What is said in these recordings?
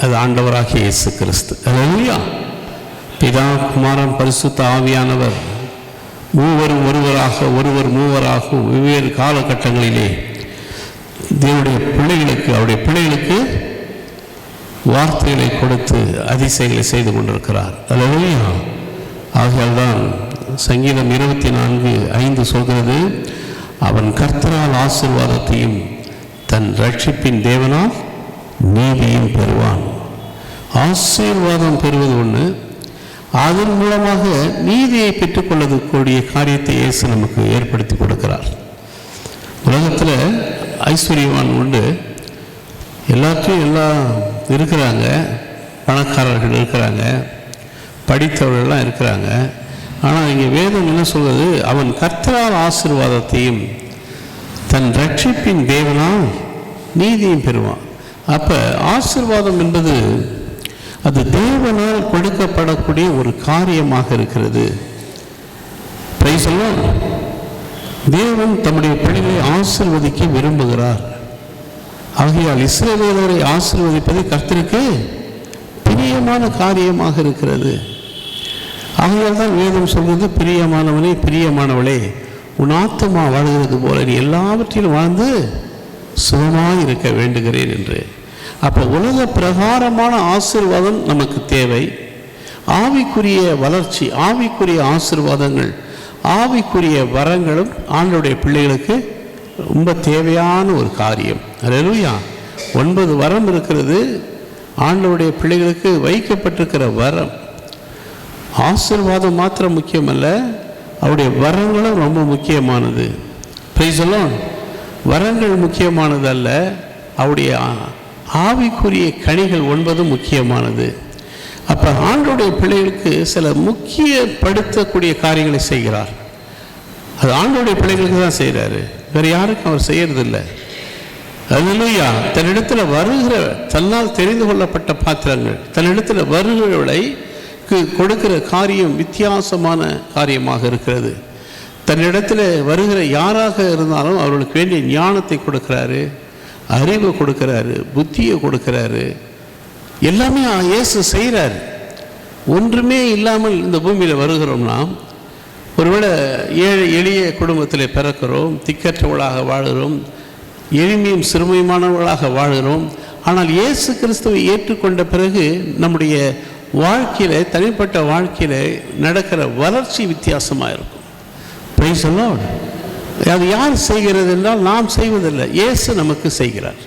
அது ஆண்டவராகிய இயேசு கிறிஸ்து. அல்லேலூயா. பிதா, குமாரன், பரிசுத்த ஆவியானவர் மூவரும் ஒருவராக, ஒருவர் மூவராகவும் வெவ்வேறு காலகட்டங்களிலே தேவனுடைய பிள்ளைகளுக்கு, அவருடைய பிள்ளைகளுக்கு வார்த்தைகளை கொடுத்து அதிசயங்களை செய்து கொண்டிருக்கிறார். அல்லேலூயா. ஆகையால் தான் சங்கீதம் 24:5 சொல்கிறது, அவன் கர்த்தரால் ஆசீர்வாதத்தையும் தன் ரட்சிப்பின் தேவனால் நீதியும் பெறுவான். ஆசீர்வாதம் பெறுவது ஒன்று, அதன் மூலமாக நீதியை பெற்றுக்கொள்ளக்கூடிய காரியத்தை இயேசு நமக்கு ஏற்படுத்தி கொடுக்கிறார். உலகத்தில் ஐஸ்வர்யவான் உண்டு, எல்லாத்தையும் எல்லாம் இருக்கிறாங்க, பணக்காரர்கள் இருக்கிறாங்க, படித்தவர்கள்லாம் இருக்கிறாங்க. ஆனால் இங்கே வேதம் என்ன சொல்வது, அவன் கர்த்தரால் ஆசீர்வாதத்தையும் தன் ரட்சிப்பின் தேவனால் நீதியும் பெறுவான். அப்போ ஆசீர்வாதம் என்பது அது தேவனால் கொடுக்கப்படக்கூடிய ஒரு காரியமாக இருக்கிறது. Price the Lord. தேவன் தம்முடைய பிள்ளைகளை ஆசீர்வதிக்க விரும்புகிறார். ஆகையால் இஸ்ரவேலரை ஆசீர்வதிப்பது கர்த்தருக்கு பிரியமான காரியமாக இருக்கிறது. ஆகையால் தான் வேதம் சொல்வது, பிரியமானவனே, பிரியமானவளே, உன் ஆத்துமா வாழ்கிறது போல நீ எல்லாவற்றிலும் வாழ்ந்து சுகமாக இருக்க வேண்டுகிறேன் என்று. அப்போ உலக பிரகாரமான ஆசீர்வாதம் நமக்கு தேவை. ஆவிக்குரிய வளர்ச்சி, ஆவிக்குரிய ஆசீர்வாதங்கள், ஆவிக்குரிய வரங்களும் ஆண்டவருடைய பிள்ளைகளுக்கு ரொம்ப தேவையான ஒரு காரியம். அல்லேலூயா. 9 வரம் இருக்கிறது. ஆண்டவருடைய பிள்ளைகளுக்கு வைக்கப்பட்டிருக்கிற வரம், ஆசீர்வாதம் மாத்திரம் முக்கியமல்ல, அவருடைய வரங்களும் ரொம்ப முக்கியமானது. Price the Lord. வரங்கள் முக்கியமானது அல்ல, அவருடைய ஆவிக்குரிய கனிகள் 9 முக்கியமானது. அப்போ ஆண்டவருடைய பிள்ளைகளுக்கு சில முக்கியப்படுத்தக்கூடிய காரியங்களை செய்கிறார். அது ஆண்டவருடைய பிள்ளைகளுக்கு தான் செய்கிறாரு, வேறு யாருக்கும் அவர் செய்யறதில்லை. அல்லேலூயா. தன்னிடத்தில் வருகிற, தன்னால் தெரிந்து கொள்ளப்பட்ட பாத்திரங்கள், தன்னிடத்தில் வருகிறவர்களை கொடுக்கிற காரியம் வித்தியாசமான காரியமாக இருக்கிறது. தன்னிடத்தில் வருகிற யாராக இருந்தாலும் அவர்களுக்கு வேண்டிய ஞானத்தை கொடுக்கிறாரு, அறிவை கொடுக்கிறாரு, புத்தியை கொடுக்கிறாரு. எல்லாமே இயேசு செய்கிறார். ஒன்றுமே இல்லாமல் இந்த பூமியில் வருகிறோம்னா, ஒருவேளை ஏழை எளிய குடும்பத்தில் பிறக்கிறோம், திக்கற்றவர்களாக வாழ்கிறோம், எளிமையும் சிறுமையுமானவர்களாக வாழ்கிறோம். ஆனால் இயேசு கிறிஸ்துவை ஏற்றுக்கொண்ட பிறகு நம்முடைய வாழ்க்கையில், தனிப்பட்ட வாழ்க்கையில் நடக்கிற வளர்ச்சி வித்தியாசமாக இருக்கும். Price the Lord. அது யார் செய்கிறது என்றால் நாம் செய்வதில்லை, இயேசு நமக்கு செய்கிறார்.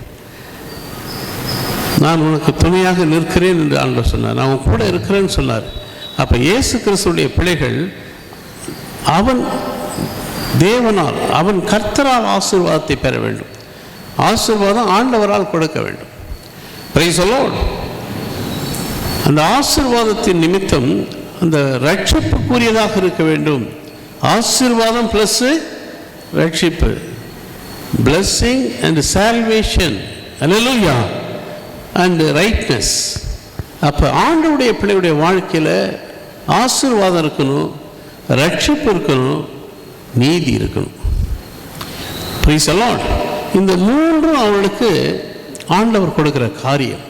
நான் உனக்கு துணையாக நிற்கிறேன் என்று ஆண்டவர் சொன்னார், நான் உன் கூட இருக்கிறேன்னு சொன்னார். அப்போ இயேசு கிறிஸ்துடைய பிள்ளைகள் அவன் தேவனால், அவன் கர்த்தரால் ஆசீர்வாதத்தை பெற வேண்டும். ஆசீர்வாதம் ஆண்டவரால் கொடுக்க வேண்டும். Price the Lord. அந்த ஆசீர்வாதத்தின் நிமித்தம் அந்த ரட்சிப்புக்குரியதாக இருக்க வேண்டும். ஆசீர்வாதம் ப்ளஸ் ரட்சிப்பு, blessing and salvation, hallelujah, and rightness. அப்போ ஆண்டவருடைய பிள்ளையுடைய வாழ்க்கையில் ஆசீர்வாதம் இருக்கணும், ரட்சிப்பு இருக்கணும், நீதி இருக்கணும். Price the Lord. இந்த மூன்றும் அவர்களுக்கு ஆண்டவர் கொடுக்கிற காரியம்.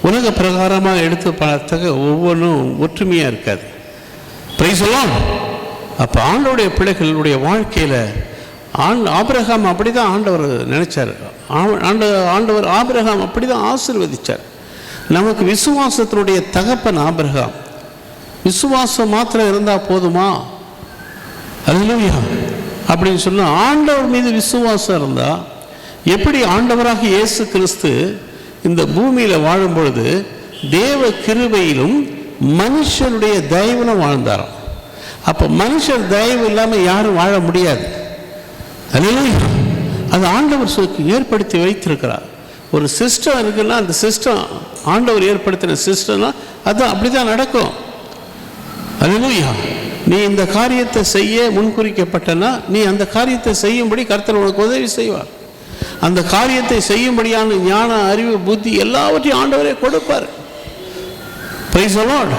உலக பிரகாரமாக எடுத்து பார்த்தாக்க ஒவ்வொன்றும் ஒற்றுமையாக இருக்காது. Price the Lord. அப்போ ஆண்டவருடைய பிள்ளைகளுடைய வாழ்க்கையில் ஆபிரகாம் அப்படி தான் ஆண்டவர் நினைச்சார். ஆண்டவர் ஆபிரகாம் அப்படி தான் ஆசீர்வதித்தார். நமக்கு விசுவாசத்தினுடைய தகப்பன் ஆபிரகாம். விசுவாசம் மாத்திரம் இருந்தால் போதுமா? அல்லேலூயா. அப்படின்னு சொன்னால் ஆண்டவர் மீது விசுவாசம் இருந்தால், எப்படி ஆண்டவராக இயேசு கிறிஸ்து இந்த பூமியில் வாழும் பொழுது தேவ கிருபையிலும் மனுஷனுடைய தயவிலும் வாழ்ந்தாராம். அப்போ மனுஷர் தயவு இல்லாமல் யாரும் வாழ முடியாது. அல்லேலூயா. அது ஆண்டவர் ஏற்படுத்தி வைத்திருக்கிறார். ஒரு சிஸ்டம் இருக்குன்னா, அந்த சிஸ்டம் ஆண்டவர் ஏற்படுத்தின சிஸ்டம்னா அது அப்படி தான் நடக்கும். அல்லேலூயா. நீ இந்த காரியத்தை செய்ய முன்குறிக்கப்பட்டனா, நீ அந்த காரியத்தை செய்யும்படி கர்த்தர் உனக்கு உதவி செய்வார். அந்த காரியத்தை செய்யும்படியான ஞான, அறிவு, புத்தி எல்லாவற்றையும் ஆண்டவரே கொடுப்பார். Praise the lord.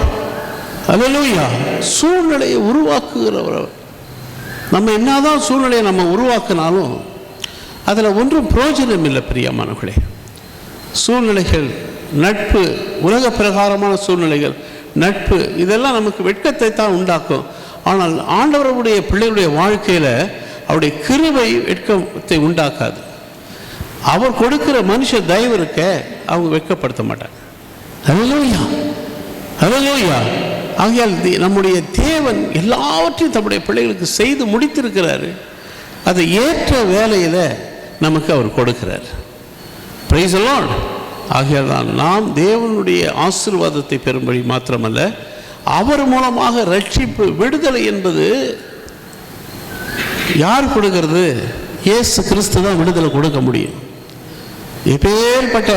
அல்லேலூயா. சூழ்நிலையை உருவாக்குகிறவர். நம்ம என்னதான் சூழ்நிலையை நம்ம உருவாக்கினாலும் அதில் ஒன்றும் பிரயோஜனம் இல்லை பிரியமானவர்களே. சூழ்நிலைகள் நட்பு, உலக பிரகாரமான சூழ்நிலைகள், நட்பு, இதெல்லாம் நமக்கு வெட்கத்தை தான் உண்டாக்கும். ஆனால் ஆண்டவருடைய பிள்ளைகளுடைய வாழ்க்கையில் அவருடைய கிருபை வெட்கத்தை உண்டாக்காது. அவர் கொடுக்கிற மனுஷ தயவு இருக்க அவங்க வெட்கப்படுத்த மாட்டாங்க. ஹல்லேலூயா, ஹல்லேலூயா. ஆகையால் நம்முடைய தேவன் எல்லாவற்றையும் தம்முடைய பிள்ளைகளுக்கு செய்து முடித்திருக்கிறாரு. அதை ஏற்ற வேலையில் நமக்கு அவர் கொடுக்கிறார். Price the Lord. ஆகையால் தான் நாம் தேவனுடைய ஆசீர்வாதத்தை பெறும்படி மாத்திரமல்ல, அவர் மூலமாக ரட்சிப்பு, விடுதலை என்பது யார் கொடுக்கிறது? இயேசு கிறிஸ்து தான் விடுதலை கொடுக்க முடியும். எப்பேற்பட்ட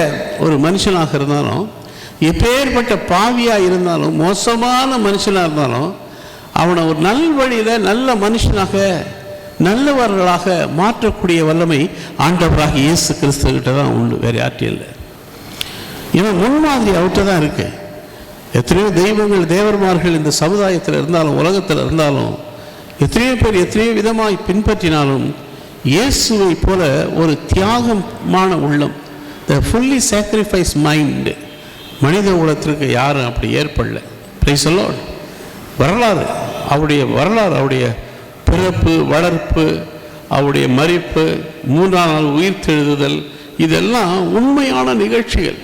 ஒரு மனுஷனாக இருந்தாலும், எப்பேற்பட்ட பாவியாக இருந்தாலும், மோசமான மனுஷனாக இருந்தாலும், அவனை ஒரு நல் வழியில் நல்ல மனுஷனாக, நல்லவர்களாக மாற்றக்கூடிய வல்லமை ஆண்டவராக இயேசு கிறிஸ்துக்கிட்ட தான் உண்டு, வேறு யார்ட்டும் இல்லை. ஏன்னா முன்மாதிரி அவர்கிட்ட தான் இருக்கு. எத்தனையோ தெய்வங்கள், தேவர்மார்கள் இந்த சமுதாயத்தில் இருந்தாலும், உலகத்தில் இருந்தாலும், எத்தனையோ பேர் எத்தனையோ விதமாய் பின்பற்றினாலும், இயேசுவை போல ஒரு தியாகமான உள்ளம், த ஃபுல்லி சாக்ரிஃபைஸ் மைண்டு மனித உலகத்திற்கு யாரும் அப்படி ஏற்படல. Praise the lord. வரலாறு, அவருடைய பிறப்பு, வளர்ப்பு, அவருடைய மரிப்பு, 3ஆம் நாள் உயிர்த்தெழுதல், இதெல்லாம் உண்மையான நிகழ்ச்சிகள்,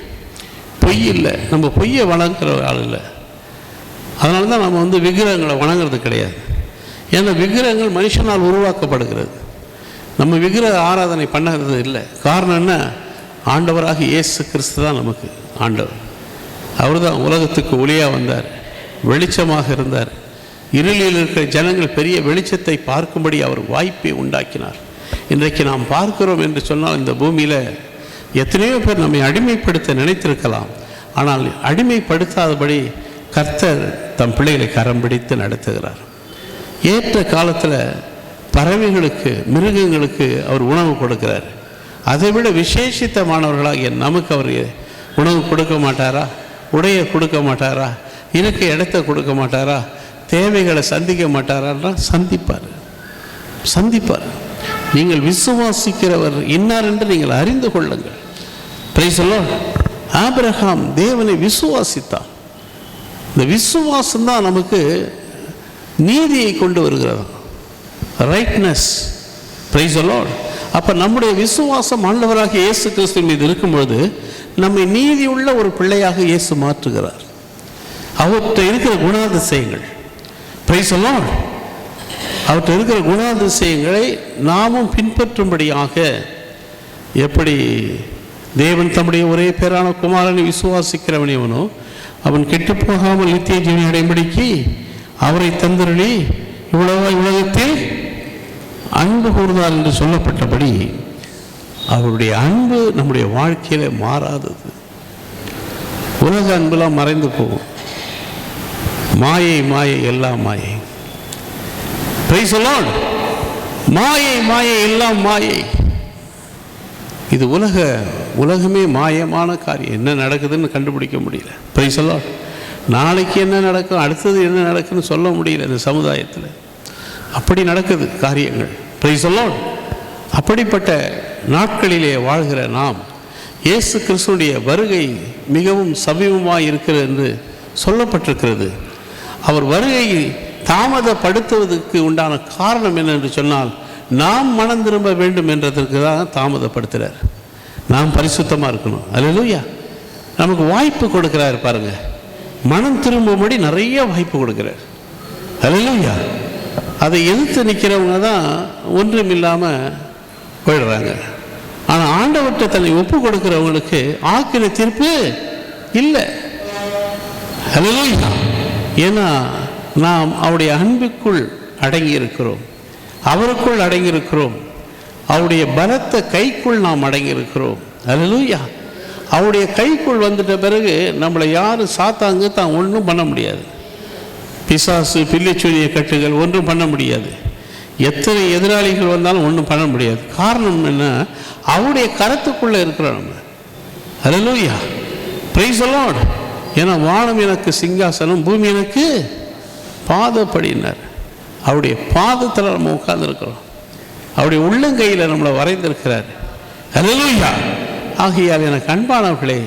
பொய் இல்லை. நம்ம பொய்யை வணங்குற ஆள் இல்லை. அதனால தான் நம்ம விக்கிரகங்களை வணங்குறது கிடையாது. ஏன்னா விக்கிரகங்கள் மனுஷனால் உருவாக்கப்படுகிறது. நம்ம விக்கிரக ஆராதனை பண்ணுறது இல்லை. காரணம் என்ன? ஆண்டவராக இயேசு கிறிஸ்து தான் நமக்கு ஆண்டவர். அவர் தான் உலகத்துக்கு ஒளியாக வந்தார், வெளிச்சமாக இருந்தார். இருளில் இருக்கிற ஜனங்கள் பெரிய வெளிச்சத்தை பார்க்கும்படி அவர் வாய்ப்பை உண்டாக்கினார். இன்றைக்கு நாம் பார்க்கிறோம் என்று சொன்னால், இந்த பூமியில் எத்தனையோ பேர் நம்மை அடிமைப்படுத்த நினைத்திருக்கலாம். ஆனால் அடிமைப்படுத்தாதபடி கர்த்தர் தம் பிள்ளைகளை கரம் பிடித்து நடத்துகிறார். ஏற்ற காலத்தில் பறவைகளுக்கு, மிருகங்களுக்கு அவர் உணவு கொடுக்கிறார். அதைவிட விசேஷித்தமானவர்களாகிய நமக்கு அவர் உணவு கொடுக்க மாட்டாரா? உடையை கொடுக்க மாட்டாரா? இருக்க இடத்தை கொடுக்க மாட்டாரா? தேவைகளை சந்திக்க மாட்டாரா? சந்திப்பார். நீங்கள் விசுவாசிக்கிறவர் இன்னார் என்று நீங்கள் அறிந்து கொள்ளுங்கள். Price the Lord. ஆபிரகாம் தேவனை விசுவாசித்தான். இந்த விசுவாசம் தான் நமக்கு நீதியை கொண்டு வருகிறது, ரைட்னஸ். Price the Lord. அப்போ நம்முடைய விசுவாசம் ஆண்டவராக இயேசு கிறிஸ்து மீது இருக்கும்பொழுது நம்மை நீதியுள்ள ஒரு பிள்ளையாக இயேசு மாற்றுகிறார். அவர்கிட்ட இருக்கிற குணாதிசயங்கள், பிரைஸ் தி லார்ட், அவர்கிட்ட இருக்கிற குணாதிசயங்களை நாமும் பின்பற்றும்படியாக, எப்படி தேவன் தம்முடைய ஒரே பேரான குமாரனை விசுவாசிக்கிறவனோ அவன் கெட்டுப்போகாமல் நித்திய ஜீவனை அடையும்படிக்கு அவரை தந்தருளி இவ்வளவா உலகத்தில் அன்பு கூர்ந்தார் என்று சொல்லப்பட்டபடி அவருடைய அன்பு நம்முடைய வாழ்க்கையில மாறாதது. உலக அன்பெல்லாம் மறைந்து போகும். மாயை எல்லாம் மாயை. Price the Lord. மாயை எல்லாம் மாயை. இது உலகமே மாயமான காரியம். என்ன நடக்குதுன்னு கண்டுபிடிக்க முடியல. Price the Lord. நாளைக்கு என்ன நடக்கும், அடுத்தது என்ன நடக்குன்னு சொல்ல முடியல. இந்த சமுதாயத்தில் அப்படி நடக்குது காரியங்கள். Price the Lord. அப்படிப்பட்ட நாட்களிலே வாழ்கிற நாம், இயேசு கிறிஸ்துடைய வருகை மிகவும் சமீபமாக இருக்கிறது என்று சொல்லப்பட்டிருக்கிறது. அவர் வருகையை தாமதப்படுத்துவதற்கு உண்டான காரணம் என்னென்று சொன்னால், நாம் மனம் திரும்ப வேண்டும் என்றதற்கு தான் தாமதப்படுத்துகிறார். நாம் பரிசுத்தமாக இருக்கணும். அல்லேலூயா. நமக்கு வாய்ப்பு கொடுக்கிறார் பாருங்க. மனம் திரும்பும்படி நிறைய வாய்ப்பு கொடுக்கிறார். அல்லேலூயா. அதை எதிர்த்து நிற்கிறவங்க தான் ஒன்றும் இல்லாமல் போயிடுறாங்க. ஆனால் ஆண்டவர்கிட்ட தன்னை ஒப்பு கொடுக்கிறவங்களுக்கு ஆக்கின தீர்ப்பு இல்லை. அல்லேலூயா. ஏன்னா நாம் அவருடைய அன்புக்குள் அடங்கி இருக்கிறோம், அவருக்குள் அடங்கியிருக்கிறோம், அவருடைய பலத்த கைக்குள் நாம் அடங்கியிருக்கிறோம். அல்லேலூயா. அவருடைய கைக்குள் வந்துட்ட பிறகு நம்மளை யாரும் சாத்தாங்க தான் ஒன்றும் பண்ண முடியாது. பிசாசு, பில்லிச்சூரிய கட்டுகள் ஒன்றும் பண்ண முடியாது. எத்தனை எதிராளிகள் வந்தாலும் ஒன்றும் பண்ண முடியாது. காரணம் என்ன? அவருடைய கரத்துக்குள்ளே இருக்கிறோம் நம்ம. அல்லேலூயா. Praise the lord. ஏன்னா வானம் எனக்கு சிங்காசனம், பூமி எனக்கு பாதப்படினார். அவருடைய பாதத்தில் நம்ம உட்கார்ந்துருக்கிறோம். அவருடைய உள்ளங்கையில் நம்மளை வரைந்திருக்கிறார். அல்லேலூயா. ஆகையால் எனக்கு அன்பானவர்களே,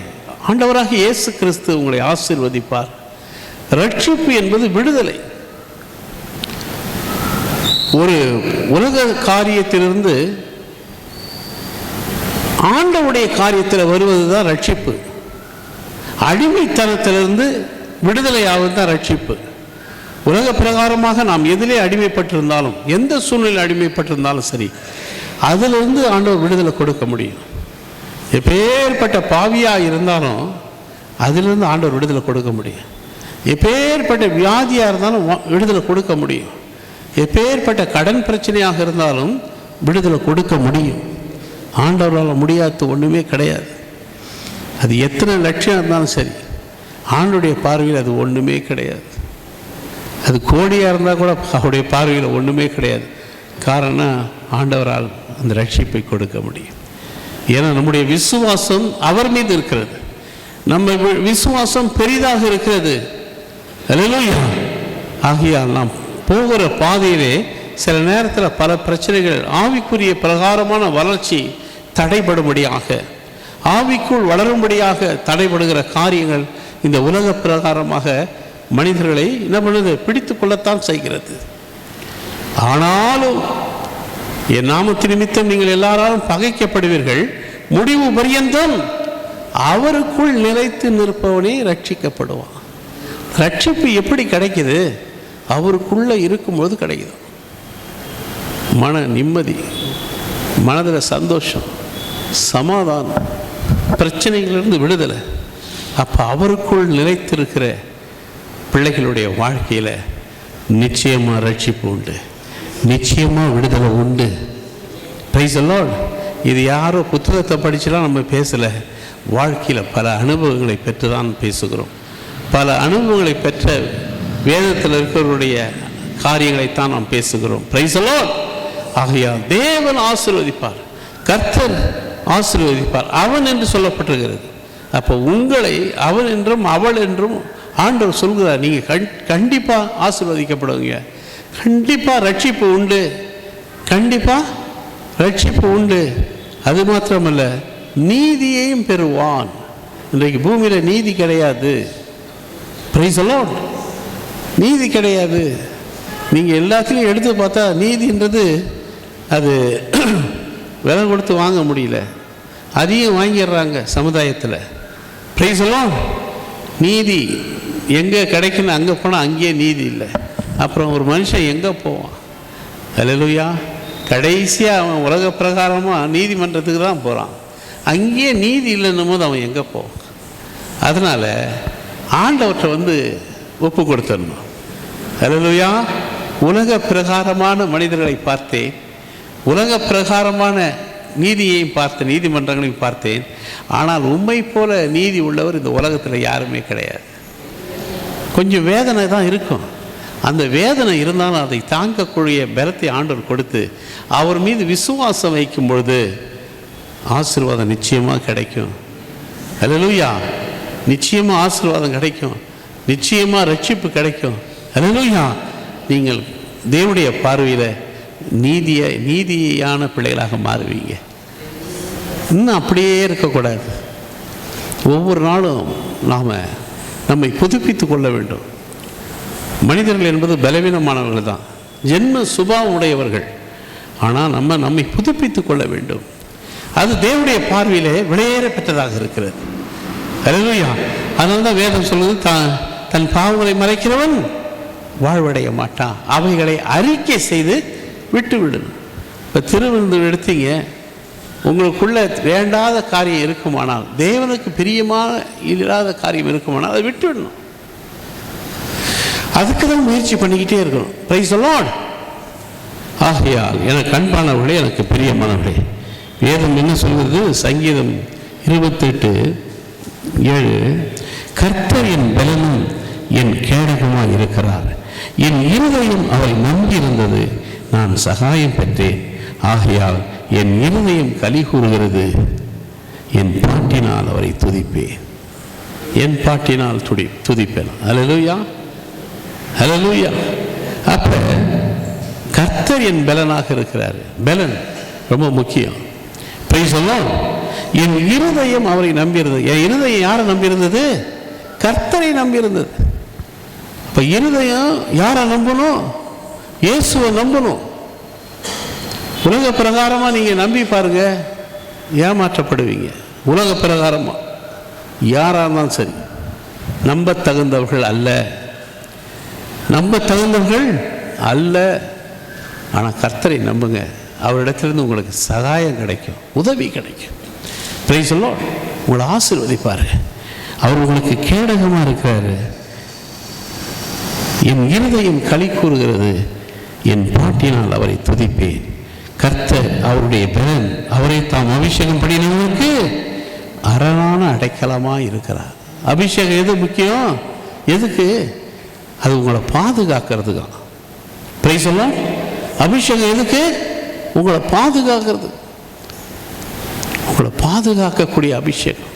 ஆண்டவராக இயேசு கிறிஸ்து உங்களை ஆசீர்வதிப்பார். ரட்சிப்பு என்பது விடுதலை. ஒரு உலக காரியத்திலிருந்து ஆண்டவருடைய காரியத்தில் வருவது தான் ரட்சிப்பு. அடிமைத்தனத்திலிருந்து விடுதலை ஆவது தான் ரட்சிப்பு. உலக பிரகாரமாக நாம் எதிலே அடிமைப்பட்டிருந்தாலும், எந்த சூழ்நிலையில் அடிமைப்பட்டிருந்தாலும் சரி, அதிலிருந்து ஆண்டவர் விடுதலை கொடுக்க முடியும். எப்பேற்பட்ட பாவியாக இருந்தாலும் அதிலிருந்து ஆண்டவர் விடுதலை கொடுக்க முடியும். எப்பேற்பட்ட வியாதியாக இருந்தாலும் விடுதலை கொடுக்க முடியும். எப்பேற்பட்ட கடன் பிரச்சனையாக இருந்தாலும் விடுதலை கொடுக்க முடியும். ஆண்டவரால் முடியாத ஒன்றுமே கிடையாது. அது எத்தனை லட்சம் இருந்தாலும் சரி, ஆண்டவருடைய பார்வையில் அது ஒன்றுமே கிடையாது. அது கோடியாக இருந்தால் கூட அவருடைய பார்வையில் ஒன்றுமே கிடையாது. காரணம், ஆண்டவரால் அந்த ரட்சிப்பை கொடுக்க முடியும். ஏன்னா நம்முடைய விசுவாசம் அவர் மீது இருக்கிறது. நம்ம விசுவாசம் பெரிதாக இருக்கிறது. அல்லேலூயா. ஆகையால் நாம் போகிற பாதையிலே சில நேரத்தில் பல பிரச்சனைகள், ஆவிக்குரிய பிரகாரமான வளர்ச்சி தடைபடும்படியாக, ஆவிக்குள் வளரும்படியாக தடைபடுகிற காரியங்கள் இந்த உலக பிரகாரமாக மனிதர்களை என்ன பண்ணுது, பிடித்து கொள்ளத்தான் செய்கிறது. ஆனாலும் என் நாமத்து நிமித்தம் நீங்கள் எல்லாராலும் பகைக்கப்படுவீர்கள், முடிவு பரியந்தம் அவருக்குள் நிலைத்து நிற்பவனே ரட்சிக்கப்படுவான். ரட்சிப்பு எப்படி கிடைக்குது? அவருக்குள்ளே இருக்கும்போது கிடைக்குது. மன நிம்மதி, மனதில் சந்தோஷம், சமாதானம், பிரச்சனைகளிலிருந்து விடுதலை. அப்போ அவருக்குள் நிலைத்திருக்கிற பிள்ளைகளுடைய வாழ்க்கையில் நிச்சயமாக ரட்சிப்பு உண்டு, நிச்சயமாக விடுதலை உண்டு. Price the Lord. இது யாரோ புத்தகத்தை படிச்சுலாம் நம்ம பேசலை. வாழ்க்கையில் பல அனுபவங்களை பெற்று தான் பேசுகிறோம். பல அனுபவங்களை பெற்ற வேதத்தில் இருக்கிறவருடைய காரியங்களைத்தான் நாம் பேசுகிறோம். Price the Lord. ஆகையால் தேவன் ஆசீர்வதிப்பார், கர்த்தர் ஆசீர்வதிப்பார். அவன் என்று சொல்லப்பட்டிருக்கிறது. அப்போ உங்களை அவன் என்றும் அவள் என்றும் ஆண்டவர் சொல்கிறார். நீங்கள் கண்டிப்பாக ஆசீர்வதிக்கப்படுவீங்க. கண்டிப்பாக ரட்சிப்பு உண்டு, கண்டிப்பாக ரட்சிப்பு உண்டு. அது மாத்திரமல்ல, நீதியையும் பெறுவான். இன்றைக்கு பூமியில் நீதி கிடையாது. Price the Lord. நீதி கிடையாது. நீங்கள் எல்லாத்துலேயும் எடுத்து பார்த்தா நீதின்றது அது விலை கொடுத்து வாங்க முடியல. அதையும் வாங்கிடுறாங்க சமுதாயத்தில். Price the Lord. நீதி எங்கே கிடைக்குன்னு அங்கே போனால் அங்கேயே நீதி இல்லை. அப்புறம் ஒரு மனுஷன் எங்கே போவான்? அல்லேலூயா. கடைசியாக அவன் உலக பிரகாரமாக நீதிமன்றத்துக்கு தான் போகிறான். அங்கேயே நீதி இல்லைன்னும் போது அவன் எங்கே போவான்? அதனால் ஆண்டவற்றை ஒப்பு கொடுத்துடணும். அல்லேலூயா. உலக பிரகாரமான மனிதர்களை பார்த்தேன், உலக பிரகாரமான நீதியையும் பார்த்தேன், நீதிமன்றங்களையும் பார்த்தேன். ஆனால் உம்மை போல நீதி உள்ளவர் இந்த உலகத்தில் யாருமே கிடையாது. கொஞ்சம் வேதனை தான் இருக்கும். அந்த வேதனை இருந்தாலும் அதை தாங்கக்கூடிய பலத்தை ஆண்டவர் கொடுத்து அவர் மீது விசுவாசம் வைக்கும் பொழுது ஆசீர்வாதம் நிச்சயமாக கிடைக்கும். அல்லேலூயா. நிச்சயமாக ஆசீர்வாதம் கிடைக்கும், நிச்சயமாக ரட்சிப்பு கிடைக்கும். அல்லேலூயா. நீங்கள் தேவனுடைய பார்வையில் நீதியான பிள்ளைகளாக மாறுவீங்க. இன்னும் அப்படியே இருக்கக்கூடாது. ஒவ்வொரு நாளும் நாம் நம்மை புதுப்பித்து கொள்ள வேண்டும். மனிதர்கள் என்பது பலவீனமானவர்கள் தான், ஜென்ம சுபாவம் உடையவர்கள். ஆனால் நம்மை புதுப்பித்து கொள்ள வேண்டும். அது தேவனுடைய பார்வையிலே விலையேற பெற்றதாக இருக்கிறது. அல்லேலூயா. அதனால தான் வேதம் சொல்வது, தன் பாவங்களை மறைக்கிறவன் வாழ்வடைய மாட்டான், அவைகளை அறிக்கை செய்து விட்டு விடணும். இப்போ திருவிருந்து எடுத்தீங்க, உங்களுக்குள்ள வேண்டாத காரியம் இருக்குமானால், தேவனுக்கு பிரியமான இல்லாத காரியம் இருக்குமானால் அதை விட்டு விடணும். அதுக்கு தான் முயற்சி பண்ணிக்கிட்டே இருக்கணும். Price the Lord. ஆகையால் எனக்கு அன்பானவர்களே, எனக்கு பிரியமானவர்களே, வேதம் என்ன சொல்கிறது? சங்கீதம் 28:7, கர்த்தர் என் பலனும் என் கேடகமாக இருக்கிறார், என் இருதயம் அவரை நம்பியிருந்தது, நான் சகாயம் பெற்றேன். ஆகையால் என் இருதயம் களி கூறுகிறது, என் பாட்டினால் அவரை துதிப்பேன், என் பாட்டினால் துதிப்பேன். அல்லேலூயா. அல்லேலூயா. அப்ப கர்த்தர் என் பலனாக இருக்கிறார். பலன் ரொம்ப முக்கியம். Price the Lord. என் இருதயம் அவரை நம்பியிருந்தது. என் இருதயம் யாரை நம்பியிருந்தது? கர்த்தரை நம்பியிருந்தது. இப்போ இருதயம் யாரை நம்பணும்? இயேசுவை நம்பணும். உலக பிரகாரமாக நீங்கள் நம்பி பாருங்க, ஏமாற்றப்படுவீங்க. உலக பிரகாரமாக யாராக இருந்தாலும் சரி, நம்ப தகுந்தவர்கள் அல்ல, நம்ப தகுந்தவர்கள் அல்ல. ஆனால் கர்த்தரை நம்புங்க, அவரிடத்திலிருந்து உங்களுக்கு சகாயம் கிடைக்கும், உதவி கிடைக்கும். Price the Lord. உங்களை ஆசீர்வதிப்பார். அவர் உங்களுக்கு கேடகமாக இருக்கிறாரு. என் இருதயம் களி கூறுகிறது, என் பாட்டினால் அவரை துதிப்பேன். கர்த்தர் அவருடைய பலன், அவரை தாம் அபிஷேகம் பண்ணினவனுக்கு அரணான அடைக்கலமாக இருக்கிறார். அபிஷேகம் எது முக்கியம்? எதுக்கு? அது உங்களை பாதுகாக்கிறதுக்கு. Price the Lord. அபிஷேகம் எதுக்கு? உங்களை பாதுகாக்கிறது, உங்களை பாதுகாக்கக்கூடிய அபிஷேகம்.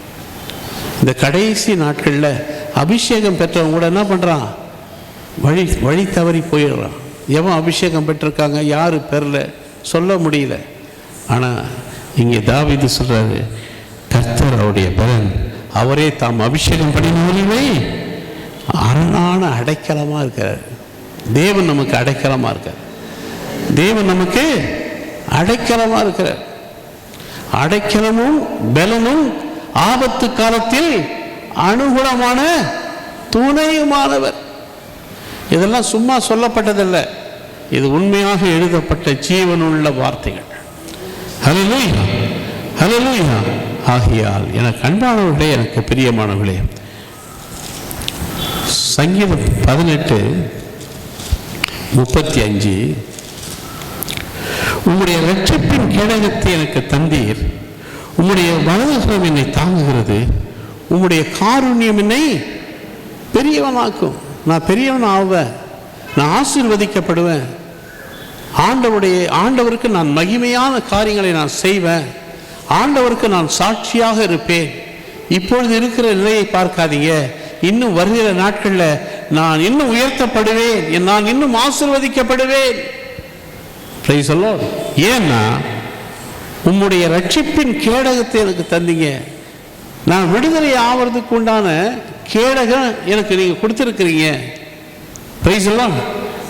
இந்த கடைசி நாட்களில் அபிஷேகம் பெற்றவங்க கூட என்ன பண்ணுறான்? வழி தவறி போயிடுறான். எவன் அபிஷேகம் பெற்றிருக்காங்க, யார் பெறல சொல்ல முடியல. ஆனால் இங்கே தாவீது சொல்கிறாரு, கர்த்தர் அவருடைய பலன், அவரே தாம் அபிஷேகம் பண்ணினவர்களே அரணான அடைக்கலமாக இருக்கிறார். தேவன் நமக்கு அடைக்கலமாக இருக்கார். தேவன் நமக்கு அடைக்கலமாக இருக்கிறார். அடைக்கலமும் பலனும் ஆபத்து காலத்தில் அனுகூலமான துணையுமானவர். இதெல்லாம் சும்மா சொல்லப்பட்டதில்லை, இது உண்மையாக எழுதப்பட்ட ஜீவனுள்ள வார்த்தைகள். ஹல்லேலூயா, ஹல்லேலூயா. ஆகையால் எனக்கு அன்பானவர்களே, எனக்கு பிரியமானவர்களே, சங்கீதம் 18:35, உம்முடைய இரட்சிப்பின் கேடகத்தை எனக்கு தந்தீர், உம்முடைய வலதுகரம் என்னை தாங்குகிறது, உம்முடைய காருண்யம் என்னை பெரியவனாக்கும். நான் பெரியவன் ஆவேன், நான் ஆசீர்வதிக்கப்படுவேன். ஆண்டவருக்கு நான் மகிமையான காரியங்களை நான் செய்வேன். ஆண்டவருக்கு நான் சாட்சியாக இருப்பேன். இப்பொழுது இருக்கிற நிலையை பார்க்காதீங்க, இன்னும் வருகிற நாட்களில் நான் இன்னும் உயர்த்தப்படுவேன், நான் இன்னும் ஆசீர்வதிக்கப்படுவேன். Price the lord. ஏன்னா உம்முடைய ரட்சிப்பின் கேடகத்தை எனக்கு தந்தீங்க. நான் விடுதலை ஆவறதுக்கு உண்டான கேடகம் எனக்கு நீங்கள் கொடுத்துருக்கிறீங்க. Price the Lord.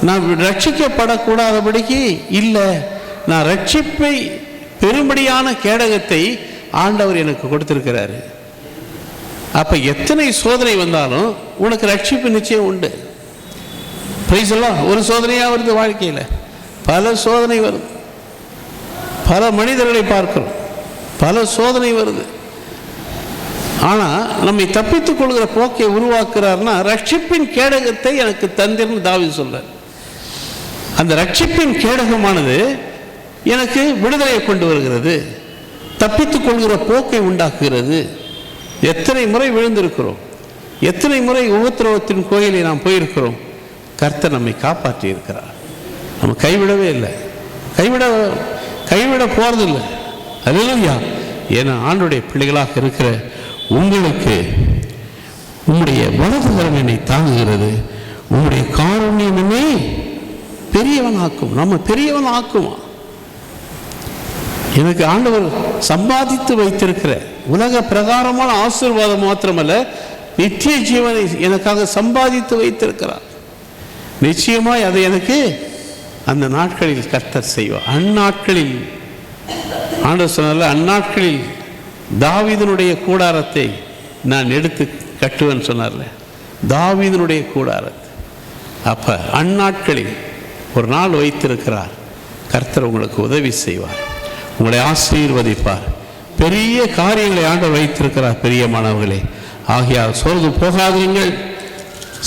நான் ரட்சிக்கப்படக்கூடாதபடிக்கு இல்லை, நான் ரட்சிப்பை பெரும்படியான கேடகத்தை ஆண்டவர் எனக்கு கொடுத்திருக்கிறாரு. அப்போ எத்தனை சோதனை வந்தாலும் உனக்கு ரட்சிப்பு நிச்சயம் உண்டு. Price the Lord. ஒரு சோதனையாக வருது வாழ்க்கையில், பல சோதனை வருது, பல மனிதர்களை பார்க்கிறோம், பல சோதனை வருது. ஆனால் நம்மை தப்பித்துக் கொள்கிற போக்கை உருவாக்குறாருன்னா, ரட்சிப்பின் கேடகத்தை எனக்கு தந்திரன்னு தாவீது சொல்றார். அந்த ரட்சிப்பின் கேடகமானது எனக்கு விடுதலையை கொண்டு வருகிறது, தப்பித்துக் கொள்கிற போக்கை உண்டாக்குகிறது. எத்தனை முறை விழுந்திருக்கிறோம், எத்தனை முறை உபத்திரவத்தின் கோயிலை நாம் போயிருக்கிறோம். கர்த்தர் நம்மை காப்பாற்றி இருக்கிறார். நம்ம கைவிடவே இல்லை, கைவிட போறதில்லை. அல்லேலூயா. ஏன்னா ஆண்டவருடைய பிள்ளைகளாக இருக்கிற உங்களுக்கு உம்முடைய வலதுகரம் என்னை தாங்குகிறது, உம்முடைய காருண்யம் என்னை பெரியவன் ஆக்கும். நம்ம பெரியவன் ஆக்குமா? எனக்கு ஆண்டவர் சம்பாதித்து வைத்திருக்கிற உலக பிரகாரமான ஆசீர்வாதம் மாத்திரமல்ல, நித்திய ஜீவனை எனக்காக சம்பாதித்து வைத்திருக்கிறார். நிச்சயமாய் அதை எனக்கு அந்த நாட்களில் கர்த்தர் செய்வார். அந்நாட்களில் ஆண்டவர் சொன்னார்ல, அந்நாட்களில் தாவீதினுடைய கூடாரத்தை நான் எடுத்து கட்டுவேன்னு சொன்னார்ல, தாவீதினுடைய கூடாரத்தை. அப்போ அந்நாட்களில் ஒரு நாள் வைத்திருக்கிறார். கர்த்தர் உங்களுக்கு உதவி செய்வார், உங்களை ஆசீர்வதிப்பார். பெரிய காரியங்களை ஆண்டவர் வைத்திருக்கிறார் பெரியமானவர்களே. ஆகையால் சோர்ந்து போகாதீர்கள்.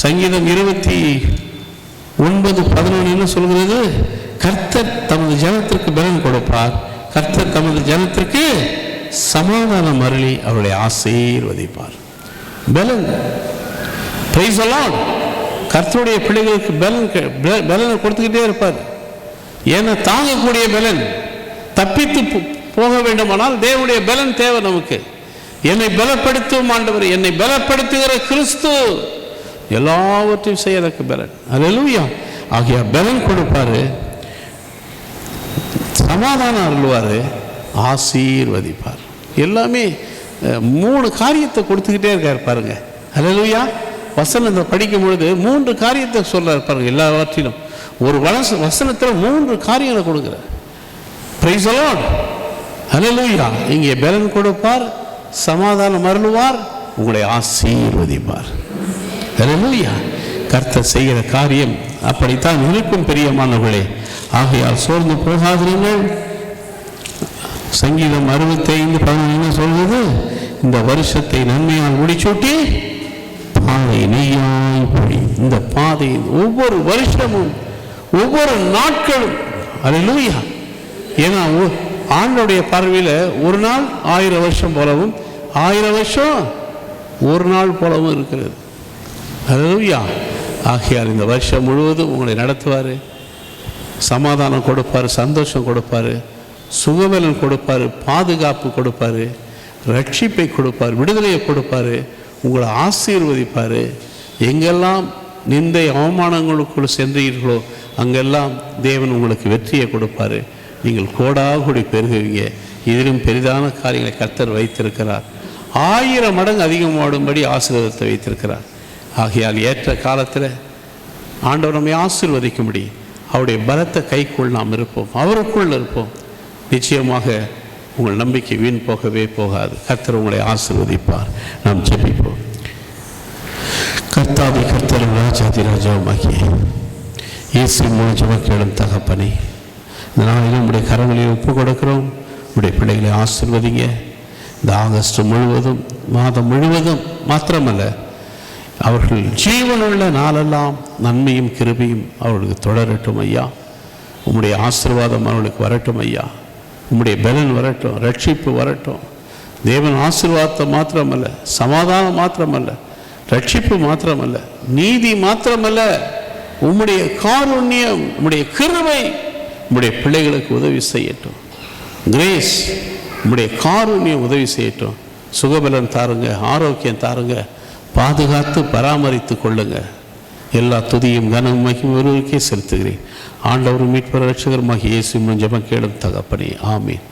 சங்கீதம் 29:11 என்ன சொல்கிறது? கர்த்தர் தமது ஜனத்திற்கு பலன் கொடுப்பார், கர்த்தர் தமது ஜனத்திற்கு சமாதானம் அருளி அவர்களை ஆசீர்வதிப்பார். பலன். Price the Lord. கர்த்தருடைய பிள்ளைகளுக்கு பலனை கொடுத்துக்கிட்டே இருப்பார். ஏன்னா தாங்கக்கூடிய பலன். தப்பித்து போக வேண்டுமானால் தேவனுடைய பலன் தேவை நமக்கு. என்னை பலப்படுத்தும் ஆண்டவர், என்னை பலப்படுத்துகிற கிறிஸ்து எல்லாவற்றையும் செய்ய எனக்கு பலன். அல்லேலூயா. ஆகிய பலன் கொடுப்பாரு, சமாதானம் அருள்வார், ஆசீர்வதிப்பார். எல்லாமே 3 காரியத்தை கொடுத்துக்கிட்டே இருக்கார் பாருங்க. அல்லேலூயா. வசனத்தை படிக்கும் பொழுது 3 காரியத்தை சொல்றாரு பாருங்க. எல்லாவற்றிலும் ஒரு வசனத்தில் 3 காரியங்களை கொடுக்குறார். Praise the lord. அல்லேலூயா. இங்கே பலன் கொடுப்பார், சமாதானம் அருளுவார், உங்களை ஆசீர்வதிப்பார். அல்லேலூயா. கர்த்தர் செய்கிற காரியம் அப்படித்தான் இருக்கும் பிரியமானவர்களே. ஆகையால் சோர்ந்து போகாதீர்கள். சங்கீதம் 65:11 சொல்வது, இந்த வருஷத்தை நன்மையால் முடிச்சூட்டி பாதை நெய்யாய் பொழி. இந்த பாதையின் ஒவ்வொரு வருஷமும் ஒவ்வொரு நாட்களும், அல்லேலூயா. ஏன்னா ஆண்டோடைய பார்வையில் ஒரு நாள் 1000 வருஷம் போலவும் 1000 வருஷம் ஒரு நாள் போலவும் இருக்கிறது. அல்லேலூயா. ஆகையால் இந்த வருஷம் முழுவதும் உங்களை நடத்துவார், சமாதானம் கொடுப்பார், சந்தோஷம் கொடுப்பார், சுகபலன் கொடுப்பார், பாதுகாப்பு கொடுப்பார், ரட்சிப்பை கொடுப்பார், விடுதலையை கொடுப்பார், உங்களை ஆசீர்வதிப்பார். எங்கெல்லாம் நிந்தை அவமானங்களுக்குள் சென்றீர்களோ அங்கெல்லாம் தேவன் உங்களுக்கு வெற்றியை கொடுப்பார். நீங்கள் கோடாகூடி பெருகுவீங்க. இதிலும் பெரிதான காரியங்களை கர்த்தர் வைத்திருக்கிறார். 1000 மடங்கு அதிகமாடும்படி ஆசீர்வாதத்தை வைத்திருக்கிறார். ஆகையால் ஏற்ற காலத்தில் ஆண்டவர் நம்மை ஆசீர்வதிக்கும்படி அவருடைய பலத்த கைக்குள் நாம் இருப்போம், அவருக்குள் இருப்போம். நிச்சயமாக உங்கள் நம்பிக்கை வீண் போகவே போகாது. கர்த்தர் உங்களை ஆசீர்வதிப்பார். நாம் ஜெபிப்போம். கர்த்தாதி கர்த்தரும் ராஜாதி ராஜாவுமாகிய இயேசு மூலம் ஜெபம் கேளும் தகப்பனே, இந்த நாளிலும் உடைய கரங்களை ஒப்பு கொடுக்கிறோம். உடைய பிள்ளைகளை ஆசீர்வதிங்க. இந்த ஆகஸ்ட் முழுவதும், மாதம் முழுவதும் மாத்திரமல்ல, அவர்கள் ஜீவனுள்ள நாளெல்லாம் நன்மையும் கிருபையும் அவர்களுக்கு தொடரட்டும் ஐயா. உம்முடைய ஆசீர்வாதம் அவர்களுக்கு வரட்டும் ஐயா. உம்முடைய பலன் வரட்டும், ரட்சிப்பு வரட்டும். தேவன் ஆசீர்வாதத்தை மாத்திரமல்ல, சமாதானம் மாத்திரமல்ல, ரட்சிப்பு மாத்திரமல்ல, நீதி மாத்திரமல்ல, உம்முடைய காருண்யம், உம்முடைய கிருபை உம்முடைய பிள்ளைகளுக்கு உதவி செய்யட்டும். கிரேஸ், உம்முடைய காருண்யம் உதவி செய்யட்டும். சுகபலன் தாருங்க, ஆரோக்கியம் தாருங்க, பாதுகாத்து பராமரித்து கொள்ளுங்க. எல்லா துதியும் கனமும் மகிமையும் ஒருவருக்கே செலுத்துகிறேன். ஆண்டவரும் மீட்பர் ரட்சகருமாகிய இயேசு மூலம் ஜெபம் கேளும் தகப்பனே, ஆமீன்.